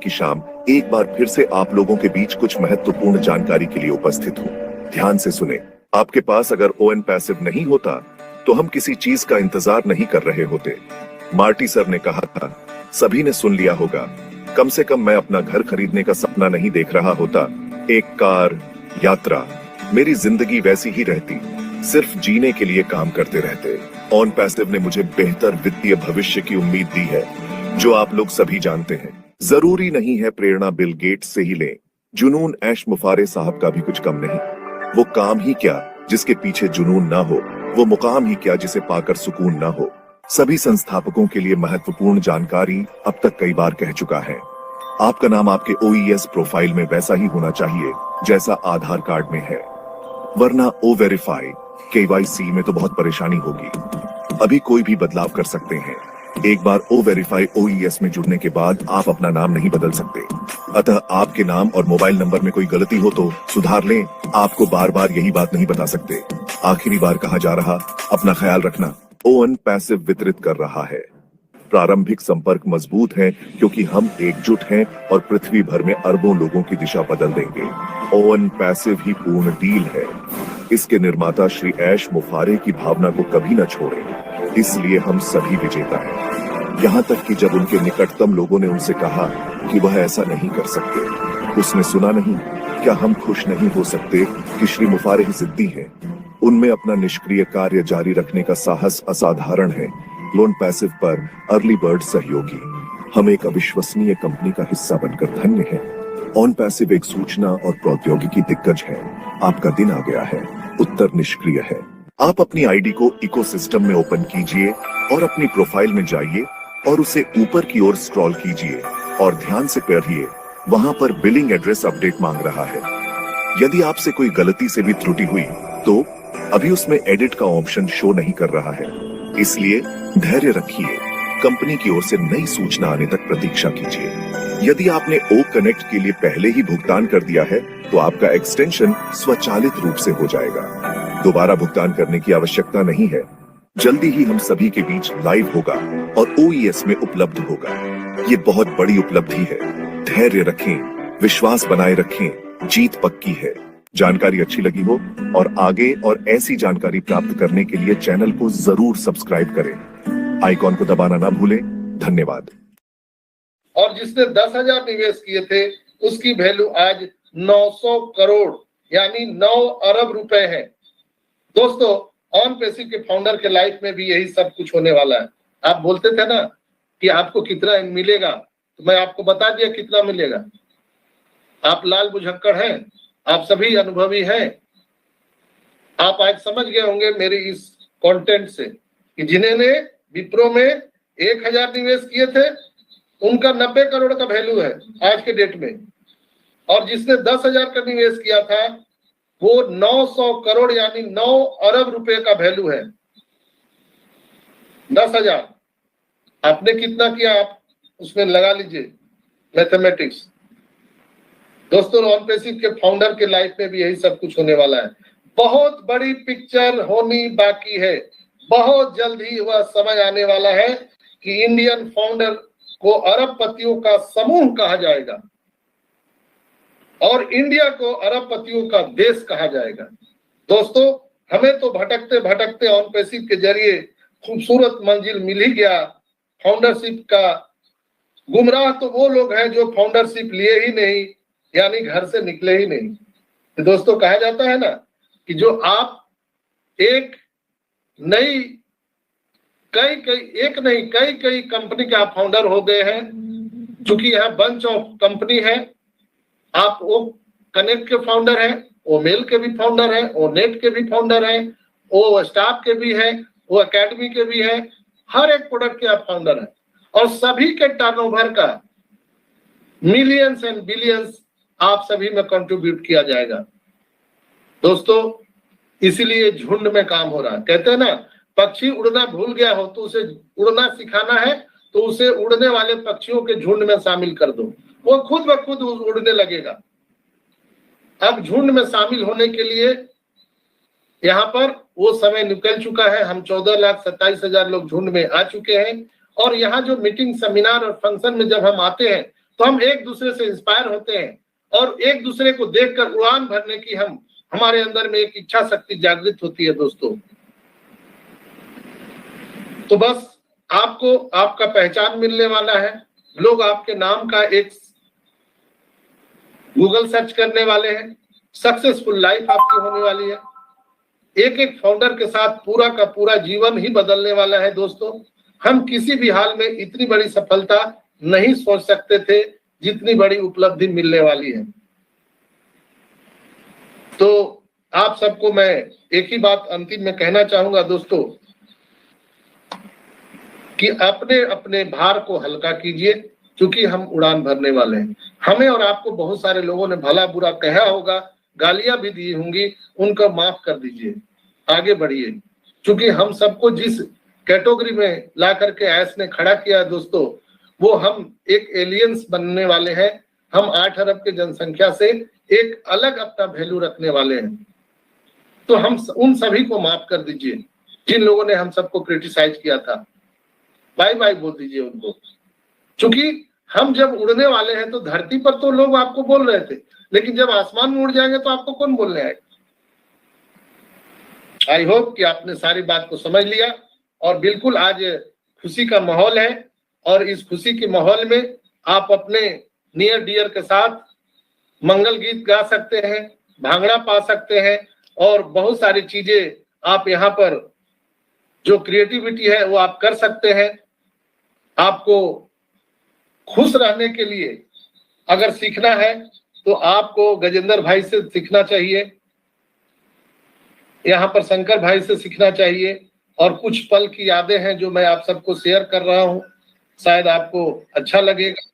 की शाम एक बार फिर से आप लोगों के बीच कुछ महत्वपूर्ण जानकारी के लिए उपस्थित हूँ। ध्यान से सुने। आपके पास अगर ओएन पैसिव नहीं होता तो हम किसी चीज का इंतजार नहीं कर रहे होते। मार्टी सर ने कहा था, सभी ने सुन लिया होगा, कम से कम मैं अपना घर खरीदने का सपना नहीं देख रहा होता। एक कार, यात्रा, मेरी जिंदगी वैसी ही रहती, सिर्फ जीने के लिए काम करते रहते। ओएन पैसिव ने मुझे बेहतर वित्तीय भविष्य की उम्मीद दी है, जो आप लोग सभी जानते हैं। जरूरी नहीं है प्रेरणा बिल गेट्स से ही लें, जुनून ऐश मुफारे साहब का भी कुछ कम नहीं। वो काम ही क्या जिसके पीछे जुनून ना हो, वो मुकाम ही क्या जिसे पाकर सुकून ना हो। सभी संस्थापकों के लिए महत्वपूर्ण जानकारी अब तक कई बार कह चुका है। आपका नाम आपके ओईएस प्रोफाइल में वैसा ही होना चाहिए जैसा आधार कार्ड में है, वरना ओ वेरीफाई केवाईसी में तो बहुत परेशानी होगी। अभी कोई भी बदलाव कर सकते हैं। एक बार ओ वेरीफाई ओईएस में जुड़ने के बाद आप अपना नाम नहीं बदल सकते। अतः आपके नाम और मोबाइल नंबर में कोई गलती हो तो सुधार लें। आपको बार बार यही बात नहीं बता सकते। आखिरी बार कहा जा रहा, अपना ख्याल रखना। ओएन पैसिव वितरित कर रहा है। प्रारंभिक संपर्क मजबूत है क्योंकि हम एकजुट हैं और पृथ्वी भर में अरबों लोगों की दिशा बदल देंगे। ओएन पैसिव ही पूर्ण डील है। इसके निर्माता श्री ऐश मुफारे की भावना को कभी न छोड़ें, इसलिए हम सभी विजेता हैं। यहाँ तक कि जब उनके निकटतम लोगों ने उनसे कहा कि वह ऐसा नहीं कर सकते, उसने सुना नहीं। क्या हम खुश नहीं हो सकते कि श्री मुफारे ही जिद्दी हैं? उनमें अपना निष्क्रिय कार्य जारी रखने का साहस असाधारण है। लोन पैसिव पर अर्ली बर्ड सहयोगी, हम एक अविश्वसनीय कंपनी का हिस्सा बनकर धन्य हैं। ऑन पैसिव एक सूचना और प्रौद्योगिकी दिग्गज है। आपका दिन आ गया है। उत्तर निष्क्रिय है। आप अपनी आईडी को इकोसिस्टम में ओपन कीजिए और अपनी प्रोफाइल में जाइए और उसे ऊपर की ओर स्क्रॉल कीजिए और ध्यान से पढ़िए। वहां पर बिलिंग एड्रेस अपडेट मांग रहा है। यदि आपसे कोई गलती से भी त्रुटि हुई तो अभी उसमें एडिट का ऑप्शन शो नहीं कर रहा है, इसलिए धैर्य रखिए। कंपनी की ओर से नई सूचना आने तक प्रतीक्षा कीजिए। यदि आपने ओ कनेक्ट के लिए पहले ही भुगतान कर दिया है तो आपका एक्सटेंशन स्वचालित रूप से हो जाएगा। दोबारा भुगतान करने की आवश्यकता नहीं है। जल्दी ही हम सभी के बीच लाइव होगा और ओईएस में उपलब्ध होगा। ये बहुत बड़ी उपलब्धि है। धैर्य रखें, विश्वास बनाए रखें, जीत पक्की है। जानकारी अच्छी लगी हो और आगे और ऐसी जानकारी प्राप्त करने के लिए चैनल को जरूर सब्सक्राइब करें। आइकॉन को दबाना ना भूलें। धन्यवाद। और जिसने 10,000 निवेश किए थे उसकी वैल्यू आज 900 करोड़ यानी 9 अरब रुपए है। दोस्तों, ऑन पैसिव के फाउंडर के लाइफ में भी यही सब कुछ होने वाला है। आप बोलते थे ना कि आपको कितना मिलेगा, तो मैं आपको बता दिया कितना मिलेगा। आप लाल बुझक्कड़ हैं, आप सभी अनुभवी हैं। आप आज समझ गए होंगे मेरे इस कंटेंट से कि जिन्होंने विप्रो में 1,000 निवेश किए थे उनका 90 करोड़ का वैल्यू है आज के डेट में, और जिसने 10,000 का निवेश किया था वो 900 करोड़ यानी 9 अरब रुपए का वैल्यू है। 10,000 आपने कितना किया, आप उसमें लगा लीजिए मैथमेटिक्स। दोस्तों, ऑन पैसिव के फाउंडर के लाइफ में भी यही सब कुछ होने वाला है। बहुत बड़ी पिक्चर होनी बाकी है। बहुत जल्द ही वह समय आने वाला है कि इंडियन फाउंडर को अरबपतियों का समूह कहा जाएगा और इंडिया को अरबपतियों का देश कहा जाएगा। दोस्तों, हमें तो भटकते भटकते ऑन पैसिव के जरिए खूबसूरत मंजिल मिल ही गया फाउंडरशिप का। गुमराह तो वो लोग हैं जो फाउंडरशिप लिए ही नहीं, यानी घर से निकले ही नहीं। तो दोस्तों, कहा जाता है ना कि जो आप एक नई कई कंपनी के आप फाउंडर हो गए हैं, क्योंकि यह बंच ऑफ कंपनी है। आप वो कनेक्ट के फाउंडर हैं, वो मेल के भी फाउंडर हैं, वो नेट के भी फाउंडर हैं, वो स्टाफ के भी हैं, वो एकेडमी के भी हैं। हर एक प्रोडक्ट के आप फाउंडर हैं और सभी के टर्नओवर का मिलियंस एंड बिलियंस आप सभी में कंट्रीब्यूट किया जाएगा। दोस्तों, इसीलिए झुंड में काम हो रहा है। कहते हैं ना, पक्षी उड़ना भूल गया हो तो उसे उड़ना सिखाना है तो उसे उड़ने वाले पक्षियों के झुंड में शामिल कर दो, वो खुद ब खुद उड़ने लगेगा। अब झुंड में शामिल होने के लिए यहाँ पर वो समय निकल चुका है। हम 14,27,000 लोग झुंड में आ चुके हैं और यहाँ जो मीटिंग, सेमिनार और फंक्शन में जब हम आते हैं तो हम एक दूसरे से इंस्पायर होते हैं और एक दूसरे को देखकर उड़ान भरने की हमारे अंदर में एक इच्छा शक्ति जागृत होती है दोस्तों। तो बस आपको आपका पहचान मिलने वाला है। लोग आपके नाम का एक गूगल सर्च करने वाले हैं। सक्सेसफुल लाइफ आपकी होने वाली है। एक एक फाउंडर के साथ पूरा का पूरा जीवन ही बदलने वाला है दोस्तों। हम किसी भी हाल में इतनी बड़ी सफलता नहीं सोच सकते थे जितनी बड़ी उपलब्धि मिलने वाली है। तो आप सबको मैं एक ही बात अंतिम में कहना चाहूंगा दोस्तों कि अपने अपने भार को हल्का कीजिए, क्योंकि हम उड़ान भरने वाले हैं। हमें और आपको बहुत सारे लोगों ने भला बुरा कहा होगा, गालियां भी दी होंगी, उनको माफ कर दीजिए, आगे बढ़िए। क्योंकि हम सबको जिस कैटेगरी में ला करके ऐस ने खड़ा किया है दोस्तों, वो हम एक एलियंस बनने वाले हैं। हम 8 अरब की जनसंख्या से एक अलग अपना वैल्यू रखने वाले हैं। तो हम उन सभी को माफ कर दीजिए जिन लोगों ने हम सबको क्रिटिसाइज किया था। बाय बाय बोल दीजिए उनको, क्योंकि हम जब उड़ने वाले हैं तो धरती पर तो लोग आपको बोल रहे थे, लेकिन जब आसमान में उड़ जाएंगे तो आपको कौन बोलने आएगा। आई होप कि आपने सारी बात को समझ लिया और बिल्कुल आज खुशी का माहौल है और इस खुशी के माहौल में आप अपने नियर डियर के साथ मंगल गीत गा सकते हैं, भांगड़ा पा सकते हैं और बहुत सारी चीजें आप यहाँ पर जो क्रिएटिविटी है वो आप कर सकते हैं। आपको खुश रहने के लिए अगर सीखना है तो आपको गजेंद्र भाई से सीखना चाहिए, यहाँ पर शंकर भाई से सीखना चाहिए और कुछ पल की यादें हैं जो मैं आप सबको शेयर कर रहा हूँ, शायद आपको अच्छा लगेगा।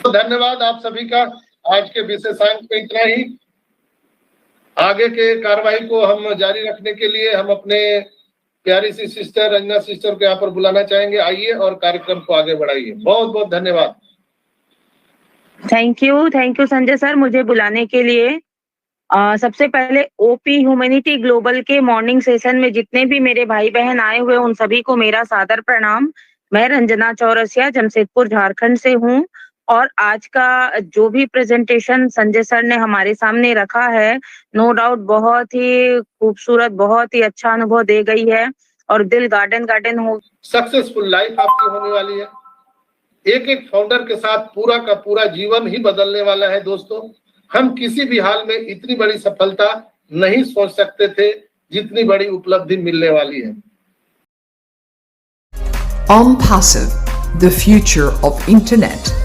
तो धन्यवाद आप सभी का। आज के विशेषांक पे इतना ही। आगे के कार्रवाई को हम जारी रखने के लिए हम अपने प्यारी सी सिस्टर रंजना सिस्टर को यहाँ पर बुलाना चाहेंगे। आइए और कार्यक्रम को आगे बढ़ाइए। बहुत बहुत धन्यवाद। थैंक यू संजय सर मुझे बुलाने के लिए। सबसे पहले ओपी ह्यूमैनिटी ग्लोबल के मॉर्निंग सेशन में जितने भी मेरे भाई बहन आए हुए उन सभी को मेरा सादर प्रणाम। मैं रंजना चौरसिया जमशेदपुर झारखंड से हूँ और आज का जो भी प्रेजेंटेशन संजय सर ने हमारे सामने रखा है, नो डाउट बहुत ही खूबसूरत, बहुत ही अच्छा अनुभव दे गई है और दिल गार्डन हो। सक्सेसफुल लाइफ आपकी होने वाली है। एक एक फाउंडर के साथ पूरा का पूरा जीवन ही बदलने वाला है दोस्तों। हम किसी भी हाल में इतनी बड़ी सफलता नहीं सोच सकते थे जितनी बड़ी उपलब्धि मिलने वाली है। OnPassive, the future of internet.